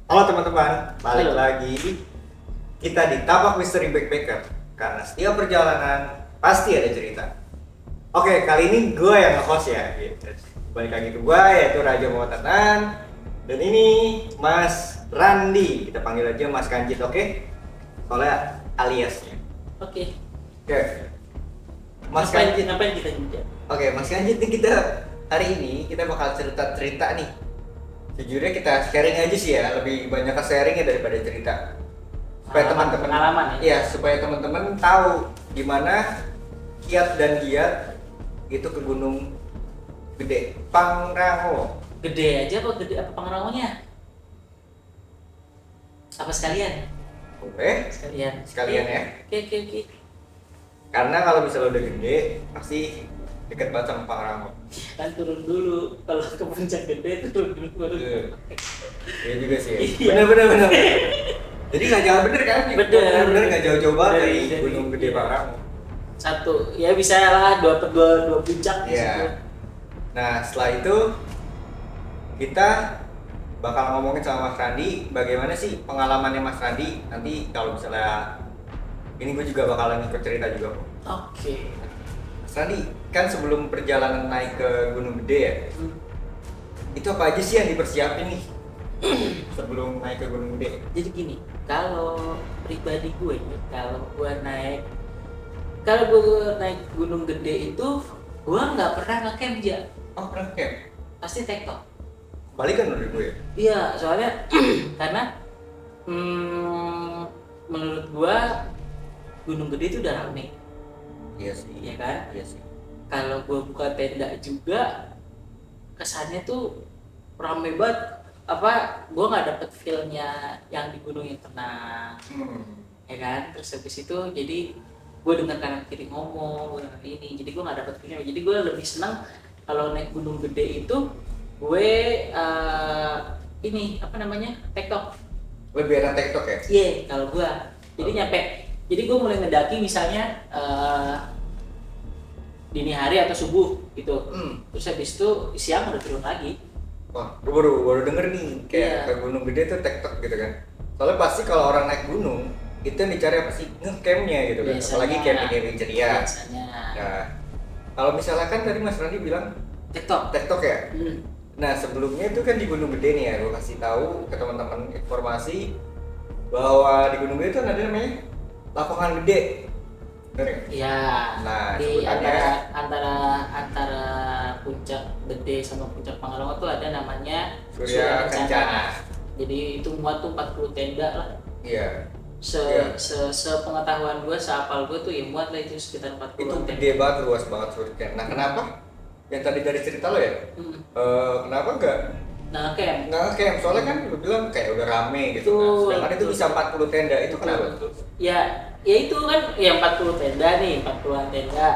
Halo teman-teman, balik Halo. lagi kita di Tapak Misteri Backpacker. Karena setiap perjalanan pasti ada cerita. Oke, kali ini gue yang nge-host ya gitu. Balik lagi ke gue, yaitu Raja Muatatan. Dan ini Mas Randi, kita panggil aja Mas Kanjit, oke? Soalnya aliasnya. Oke. Oke, Mas Kanjit. Ngapain kita juga? Oke, Mas Kanjit nih, kita hari ini kita bakal cerita-cerita nih. Sejujurnya kita sharing aja sih ya, lebih banyak ke sharingnya daripada cerita. Supaya teman-teman Pengalaman ya? Iya, supaya teman-teman tahu gimana kiat dan giat itu ke Gunung Gede Pangrango. Gede aja apa gede apa Pangrangonya? Apa sekalian? Oke, sekalian ya. Oke. Karena kalau misalnya udah gede, pasti deket banget sama Pangrango. Kan turun dulu. Kalau ke puncak gede turun dulu baru. Iya juga sih. Iya. Bener. Jadi nggak jauh bener kan? Bener. Nggak jauh-jauh banget dari Dari- Gunung Gede iya. Pangrango. Satu, ya bisa lah dua puncak di situ. Iya. Nah setelah itu kita bakal ngomongin sama Mas Randi bagaimana sih pengalamannya Mas Randi. Nanti kalau misalnya ini gue juga bakalan ikut cerita juga kok. Oke. Mas Randi, kan sebelum perjalanan naik ke Gunung Gede ya, itu apa aja sih yang dipersiapin nih sebelum naik ke Gunung Gede? Jadi gini, kalau pribadi gue, kalau gue naik Gunung Gede itu, gue nggak pernah ngecamp aja, Oh pernah camp? pasti tektok. Balikan dari gue ya? Iya, soalnya karena menurut gue Gunung Gede itu udah rame, Iya sih. ya kan? Iya sih. Kalau gue buka tenda juga, kesannya tuh rame banget. Apa, gue nggak dapet feel-nya yang di gunung yang tenang, ya kan? Terus habis itu jadi gue dengar kanan kiri ngomong, gue dengar ini, jadi gue nggak dapet feelnya. Jadi gue lebih senang kalau naik Gunung Gede itu gue ini apa namanya, tektok. Lebih enak TikTok ya? Iya, kalau gue jadi nyampe, jadi gue mulai ngedaki misalnya dini hari atau subuh gitu. Terus habis itu siang udah turun lagi. Wah, gue baru denger nih kayak Iya. ke Gunung Gede tuh TikTok gitu kan. Soalnya pasti kalau orang naik gunung itu yang dicari apa sih? Nge-campnya gitu kan. Biasanya. Apalagi camping ceria. Biasanya Nah, kalau misalnya kan tadi Mas Randi bilang TikTok. TikTok ya. Hmm. Nah, sebelumnya itu kan di Gunung Gede nih ya, gue kasih tahu ke teman-teman informasi bahwa di Gunung Gede itu ada namanya Lapangan Gede. Bener ya? Ya, Nah, di sebutannya- antara puncak Gede sama puncak Pangrango tuh ada namanya Surya Kencana. Jadi itu muat tuh 40 tenda lah. Iya. Se Iya. sepengetahuan gue, seapal gue tuh ya muat lah itu sekitar 40 Itu tenda. gede banget, luas banget Surya. Nah, kenapa? Yang tadi dari cerita lo ya? Hmm. Kenapa enggak Nah, camp. camp? Soalnya kan lu bilang kayak udah rame gitu. Betul, Nah, sedangkan itu betul. bisa 40 tenda. Itu kenapa tuh? Ya itu kan yang 40 tenda nih, 40-an tenda.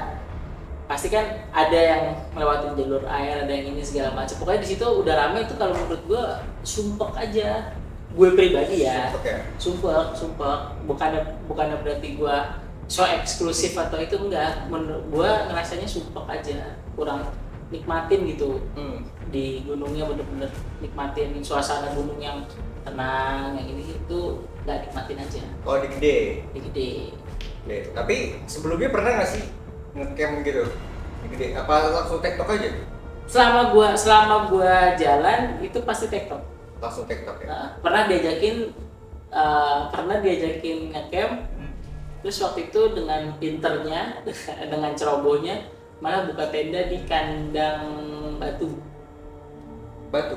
Pasti kan ada yang melewatin jalur air, ada yang ini segala macam. Pokoknya di situ udah rame itu, kalau menurut gua sumpek aja. Gue pribadi ya. Oke. Sumpek. Bukannya berarti gua so eksklusif atau itu, enggak. Menurut gua ngerasanya sumpek aja. Kurang nikmatin gitu. Di gunungnya bener-bener nikmatin suasana gunung yang tenang, yang ini itu nggak nikmatin aja. Oh, di Gede. Di Gede. Oke. Tapi sebelumnya pernah nggak sih nge-camp gitu? Di Gede. Apa langsung TikTok aja? Selama gua jalan itu pasti tektok. Langsung TikTok ya? Pernah diajakin ngecamp, terus waktu itu dengan pinternya dengan cerobohnya malah buka tenda di kandang batu, Batu.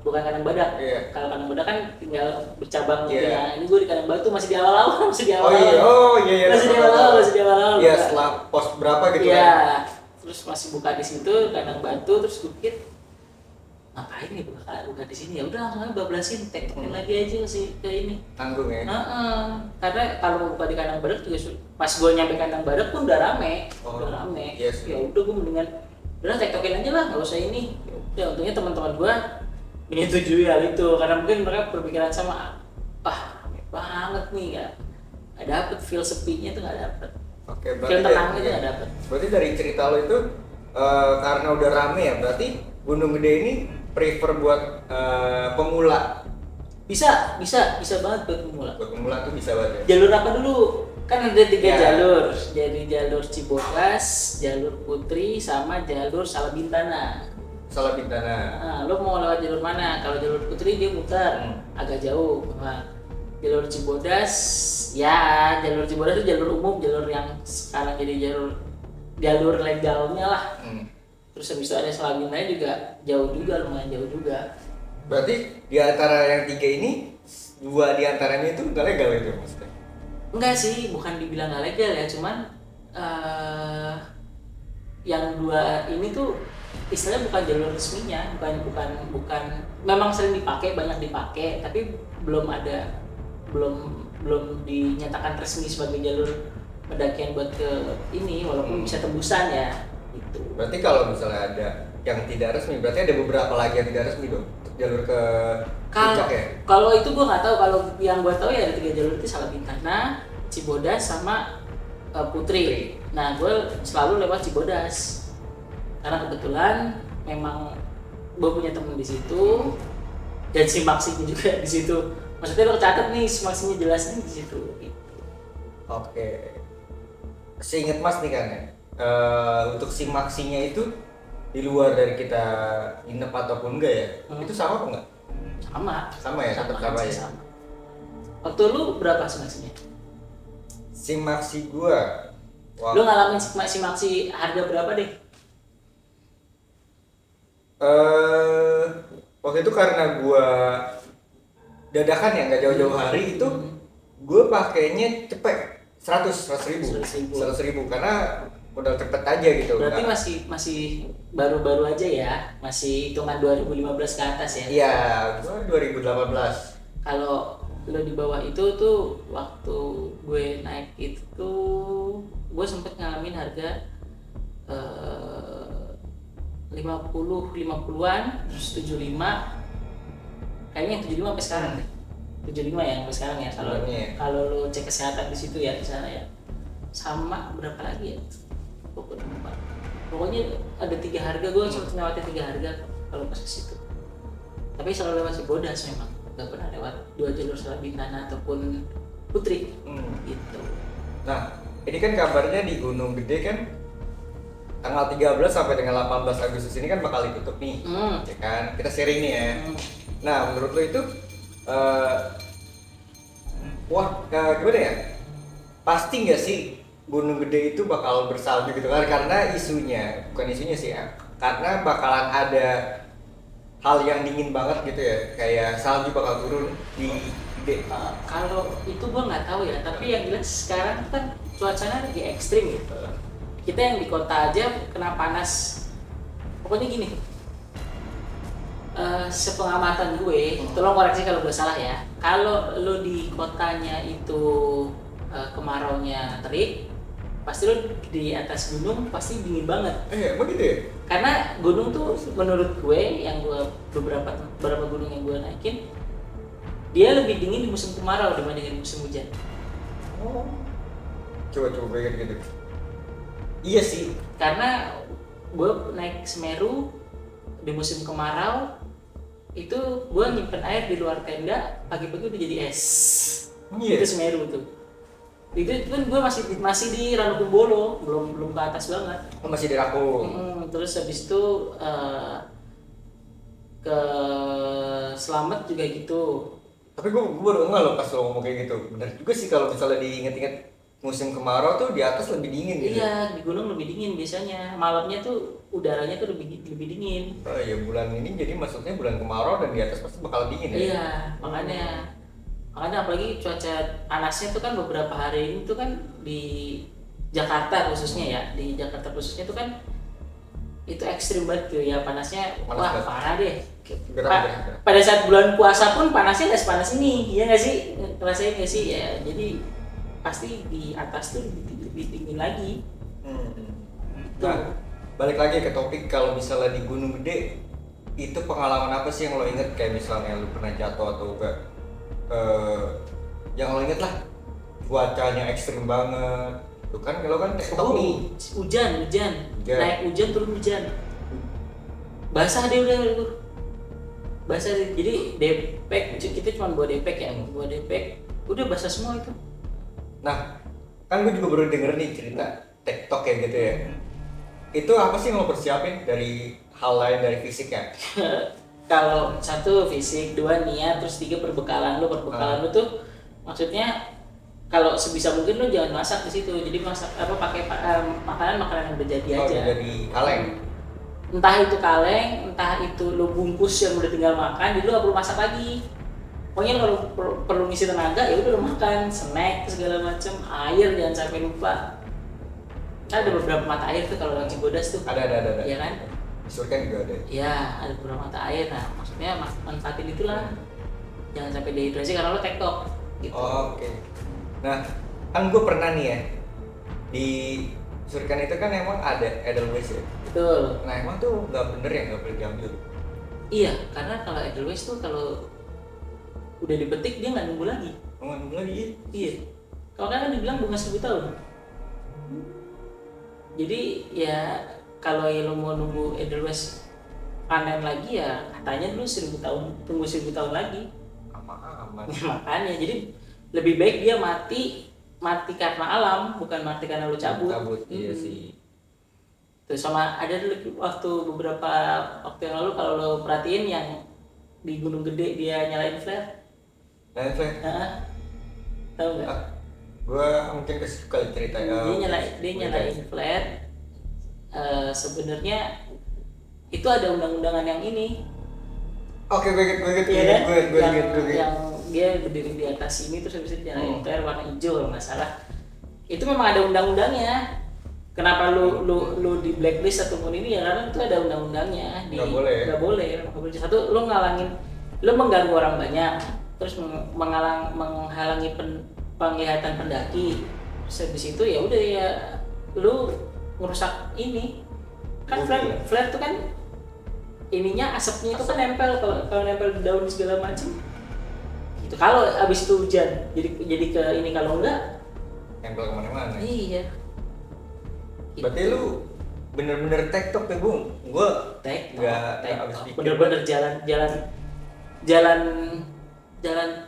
bukan kandang badak. Iya. Kalau kandang badak kan tinggal bercabang gitu Iya. ya. Ini gue di kandang batu, masih di awal-awal. Oh iya. Masih di awal-awal. Iya, setelah pos berapa gitu Iya. kan? Terus masih buka di situ kandang batu, terus gue pikir ngapain nih buka di sini, ya udah langsung aja bablasin, tektokin lagi aja sih ke ini. Tanggung ya? Karena kalau mau buka di kandang badak juga pas gue nyampe kandang badak pun udah rame. Oh, Udah rame. iya sih. Ya udah gue mendingan udah tektokin aja lah, nggak usah ini. Ya untungnya teman-teman gue menyetujui hal itu, karena mungkin mereka berpikiran sama, rame banget nih, nggak dapet feel sepinya tuh, nggak dapet Oke, feel tenangnya tuh, nggak dapet. berarti dari cerita lo itu karena udah rame ya, berarti Gunung Gede ini prefer buat pemula Bisa banget buat pemula. Buat pemula tuh bisa banget ya. Jalur apa dulu? Kan ada 3 Ya. jalur. Jadi jalur Cibodas, jalur Putri, sama jalur Salabintana. Salah Bintana. Nah, lo mau lewat jalur mana? Kalau jalur Putri dia muter agak jauh. Nah, jalur Cibodas, ya jalur Cibodas itu jalur umum, jalur yang sekarang jadi jalur legalnya lah. Terus habis itu ada Salabintana juga jauh juga, lumayan jauh juga. Berarti di antara yang 3 ini, 2 di antaranya itu nggak legal itu maksudnya? Enggak sih, bukan dibilang nggak legal ya, cuman yang 2 ini tuh istilahnya bukan jalur resminya, bukan memang sering dipakai, banyak dipakai, tapi belum dinyatakan resmi sebagai jalur pendakian buat ke ini, walaupun bisa tembusan ya gitu. Berarti kalau misalnya ada yang tidak resmi, berarti ada beberapa lagi yang tidak resmi dong untuk jalur ke puncak ya? Kalau itu gua nggak tahu, kalau yang gua tahu ya ada 3 jalur itu Salabintana, Cibodas sama Putri. Nah, gue selalu lewat Cibodas karena kebetulan memang gue punya temen di situ dan simaksinya juga di situ. Maksudnya lo catat nih simaksinya jelasnya di situ. Gitu. Oke. Seingat Mas nih kan ya, untuk simaksinya itu di luar dari kita nginep ataupun enggak ya, itu sama apa enggak? Sama ya, tetap sama ya. Sama. Waktu lu berapa simaksinya? Simaksi gua, Lu ngalamin simaksi harga berapa deh? Waktu itu karena gua dadakan ya, nggak jauh-jauh hari itu, gua pakainya cepet 100 ribu karena udah cepet aja gitu. Berarti masih baru-baru aja ya, masih hitungan 2015 ke atas ya? Iya, gua 2018. Kalau lo di bawah itu tuh waktu gue naik itu gue sempet ngalamin harga 50-an terus 75, kayaknya yang 75 sampai sekarang deh, 75 ya sampai sekarang ya. Kalau lo cek kesehatan di situ ya di sana ya. Sama berapa lagi ya, pokoknya ada 3 harga, gue sempet ngelewatin 3 harga kalau pas ke situ, tapi selalu lewat Cibodas, memang nggak pernah lewat 2 jalur Salabintana ataupun Putri gitu. Nah, ini kan kabarnya di Gunung Gede kan tanggal 13 sampai dengan 18 Agustus ini kan bakal ditutup nih, ya kan? Kita sharing nih ya. Nah, menurut lo itu, gimana ya? Pasti nggak sih Gunung Gede itu bakal bersalju gitu kan? Karena bukan isunya sih ya, karena bakalan ada hal yang dingin banget gitu ya, kayak salju bakal turun di Gede. Kalau itu gua nggak tahu ya, tapi yang jelas sekarang kan cuacanya lagi ekstrim gitu. Kita yang di kota aja kena panas. Pokoknya gini, sepengamatan gue, tolong koreksi kalau gue salah ya. Kalau lo di kotanya itu kemaraunya terik, pasti lo di atas gunung pasti dingin banget. Emang gitu ya? Karena gunung tuh menurut gue, yang gue beberapa gunung yang gue naikin, dia lebih dingin di musim kemarau dibandingin musim hujan. Coba bayangin gitu. Iya sih. Karena gue naik Semeru di musim kemarau itu gue nyimpen air di luar tenda, pagi-pagi udah jadi es. Itu Semeru tuh. Itu kan gue masih di Ranukumbolo, belum ke atas banget. Masih di Raku. Terus habis itu ke Slamet juga gitu. Tapi gue baru enggak loh pas lo ngomong kayak gitu. Bener juga sih kalau misalnya diinget-inget musim kemarau tuh di atas lebih dingin gitu. Iya, di gunung lebih dingin biasanya. Malamnya tuh udaranya tuh lebih dingin. Oh iya, bulan ini jadi maksudnya bulan kemarau dan di atas pasti bakal dingin ya. Iya, makanya apalagi cuaca panasnya tuh kan beberapa hari ini tuh kan di Jakarta khususnya ya. Di Jakarta khususnya tuh kan itu ekstrim banget tuh ya panasnya. Wah, parah deh. Pada saat bulan puasa pun panasnya nggak sepanas ini, iya nggak sih? Ngerasain nggak sih? Ya, jadi pasti di atas tuh lebih dingin lagi. Nah, balik lagi ke topik, kalau misalnya di Gunung Gede itu pengalaman apa sih yang lo inget, kayak misalnya lo pernah jatuh atau enggak, yang lo inget lah, cuacanya ekstrim banget tuh kan, lo kan TikTok nih, hujan naik hujan turun hujan, basah deh udah. basah sih. Jadi depek kita cuma bawa depek ya, bawa depek udah basah semua itu. Nah, kan gue juga baru denger nih cerita TikTok kayak gitu ya. Itu apa sih yang lo persiapin dari hal lain dari fisiknya? Kalau satu fisik, dua niat, terus tiga perbekalan lu. Perbekalan lu tuh maksudnya kalau sebisa mungkin lu jangan masak di situ. Jadi masak apa pakai makanan yang udah jadi Oh, aja. jadi kaleng. Entah itu kaleng, entah itu lu bungkus yang udah tinggal makan, jadi lu gak perlu masak lagi. Pokoknya kalau perlu ngisi tenaga ya udah lu makan, snack segala macem, air jangan sampai lupa. Kan ada beberapa mata air tuh kalau lagi Cibodas tuh. Ada. Iya kan? Surken juga ada. Iya, ada beberapa mata air. Nah, maksudnya manfaatin itulah. Jangan sampai dehidrasi karena lo TikTok gitu. Oh, oke. Nah, kan gue pernah nih ya di Surken itu kan emang ada Edelweiss ya. Betul. Nah, emang tuh nggak bener ya nggak boleh diambil. Iya, karena kalau Edelweiss tuh kalau udah dipetik dia nggak nunggu lagi. Nggak nunggu lagi. Iya. Kalau kan dibilang bunga 1000 tahun. Jadi ya kalau lo mau nunggu Edelweiss panen lagi ya katanya dulu 1000 tahun, tunggu 1000 tahun lagi. Aman. Makanya jadi lebih baik dia mati karena alam, bukan mati karena lo cabut. Iya sih. Tuh sama ada dulu waktu beberapa waktu yang lalu kalau lo perhatiin yang di Gunung Gede dia nyalain flare. Nah, Fle, Tahu nggak? gue mungkin kesuka cerita ya. Dia nyalain flare. Sebenarnya itu ada undang-undangan yang ini. Oke, gue inget. Yang dia berdiri di atas ini terus habis itu nyalain flare warna hijau kalau nggak salah. Itu memang ada undang-undangnya. Kenapa lu di blacklist ataupun ini ya karena itu ada undang-undangnya. Nggak boleh. Satu lu mengganggu orang banyak, terus menghalangi penglihatan pendaki. Terus habis itu ya udah ya lu ngerusak ini. Kan flare tuh kan ininya asapnya itu kan nempel kalau nempel di daun segala macam. Itu kalau habis itu hujan jadi ke ini kalau enggak nempel kemana-mana. Iya. Berarti lu bener-bener TikTok ya Bung? Gue nggak habis pikir. Bener-bener jalan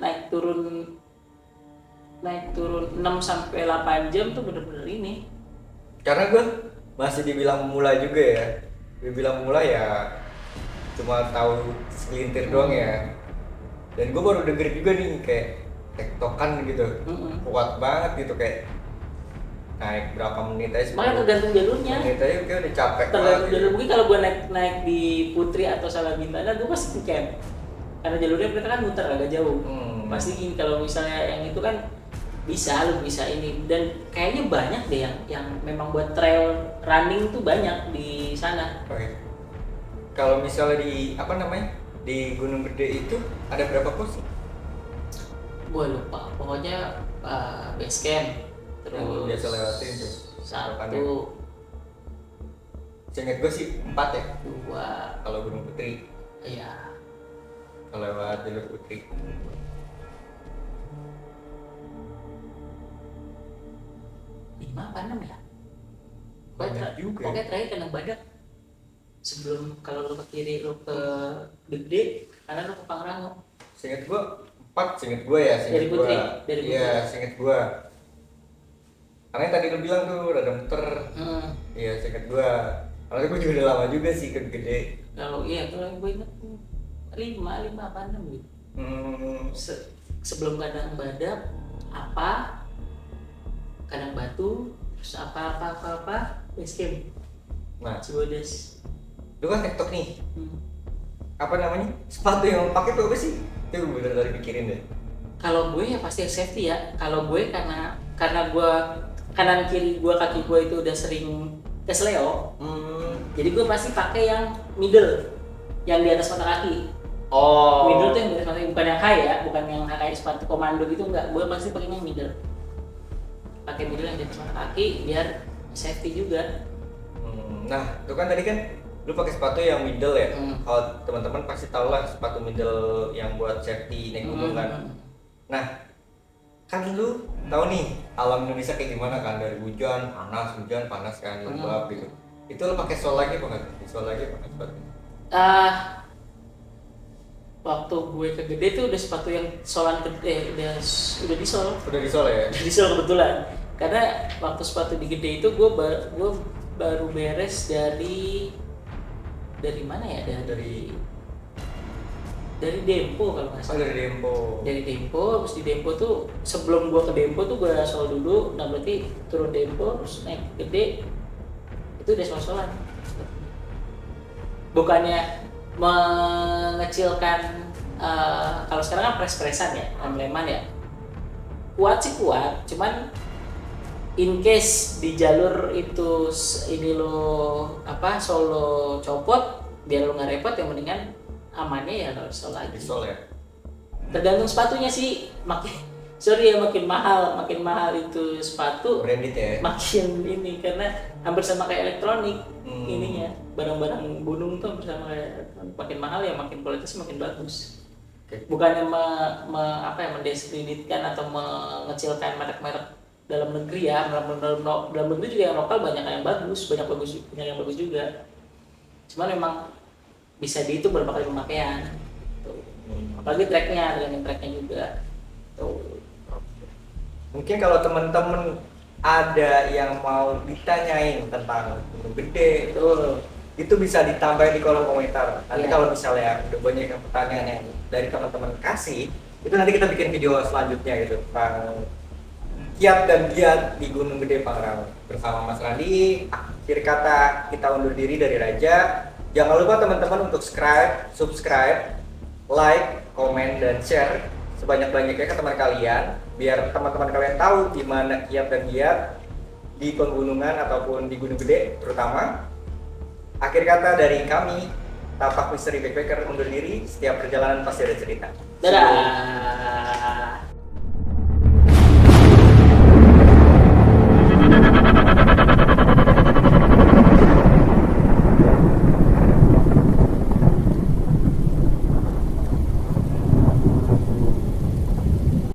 naik turun 6 sampai 8 jam tuh bener-bener ini. Karena gue masih dibilang pemula juga ya. Dibilang pemula ya cuma tahu segelintir doang ya. Dan gue baru denger juga nih kayak TikTokan gitu. Kuat banget gitu kayak naik berapa menit aja. Makanya tergantung jalurnya. Menit aja kayak udah capek. Tergantung jalur. Mungkin kalau gue naik di Putri atau Salabintana gue pasti camp. Karena jalurnya mereka kan muter agak jauh. Pasti gini kalau misalnya yang itu kan lu bisa ini dan kayaknya banyak deh yang memang buat trail running tuh banyak di sana. Oke. Kalau misalnya di di Gunung Gede itu ada berapa pos? Gua lupa. Pokoknya base camp terus yang biasa lewatin tuh. 1. Seingat gue sih 4 ya. 2. Kalau Gunung Putri. Iya. Kalau lewat jalur Putri. 5 apa 6 ya? Banyak juga. Pokoknya terakhir kena Badak. Sebelum kalau lu ke kiri lu ke Gede, kanan lu ke Pangrango. Seingat gue 4, seingat gue ya. Dari Putri. Iya, seingat gue. Karena yang tadi lu bilang tuh rada muter. Iya, seingat gue. Karena gue juga udah lama juga sih ke Gede. Kalau gue ingat 5 apa 6 gitu. Sebelum kadang Badak apa kadang Batu terus apa base camp. Nah, Cibodas. lu kan TikTok nih. Apa namanya? Sepatu yang pakai tuh apa sih? Itu gue bener tadi pikirin deh. Kalau gue ya pasti safety ya. Kalau gue karena gue kanan kiri gue kaki gue itu udah sering kesleo. Jadi gue pasti pakai yang middle, yang di atas mata kaki. Oh. Middle tuh yang di atas mata kaki, bukan yang high ya, bukan yang kayak sepatu komando gitu enggak. Gue pasti pakai yang middle. Pakai middle yang di atas mata kaki biar safety juga. Nah, itu kan tadi kan lu pakai sepatu yang middle ya. Kalau teman-teman pasti tahu lah sepatu middle yang buat safety naik gunung kan. Nah, kan lu tahu nih alam Indonesia kayak gimana kan, dari hujan panas kan, lembab gitu. Itu lu pakai sol lagi apa enggak? Sol lagi apa sepatu? waktu gue ke Gede tuh udah sepatu yang solan gede, udah disol. Udah di Solo ya? Disol kebetulan. Karena waktu sepatu di Gede itu gue baru beres dari mana ya? Dari Dempo kalau nggak Oh, salah. dari Dempo. Dari Dempo, terus di Dempo tuh sebelum gue ke Dempo tuh gue sol dulu. Nah berarti turun Dempo terus naik Gede itu udah sol-solan. Bukannya mengecilkan kalau sekarang kan pres-presan ya, lem-leman ya. Kuat sih kuat, cuman in case di jalur itu ini lo solo copot biar lo nggak repot, yang mendingan amannya ya nggak usah lagi. Di Solo ya? Tergantung sepatunya sih, makin mahal itu sepatu, Branded ya? makin ini karena hampir sama kayak elektronik. Ininya barang-barang gunung tuh hampir sama kayak elektronik. Makin mahal ya makin kualitasnya makin bagus. Bukannya mendiskreditkan atau mengecilkan merek-merek dalam negeri ya, dalam negeri juga yang lokal banyak yang bagus juga. Cuman memang bisa di itu berapa kali pemakaian. Tuh. Apalagi dengan tracknya juga. Tuh. Mungkin kalau teman-teman ada yang mau ditanyain tentang Gunung Gede, itu bisa ditambahin di kolom komentar. Nanti kalau misalnya udah banyak yang pertanyaan yang dari teman-teman kasih, itu nanti kita bikin video selanjutnya gitu tentang kiat dan giat di Gunung Gede Pangrango bersama Mas Randi. Akhir kata kita undur diri dari Raja. Jangan lupa teman-teman untuk subscribe, like, komen, dan share sebanyak-banyaknya ke teman kalian biar teman-teman kalian tahu gimana kiat dan giat di pegunungan ataupun di Gunung Gede terutama. Akhir kata dari kami, Tapak Misteri Backpacker undur diri. Setiap perjalanan pasti ada cerita. Dadah.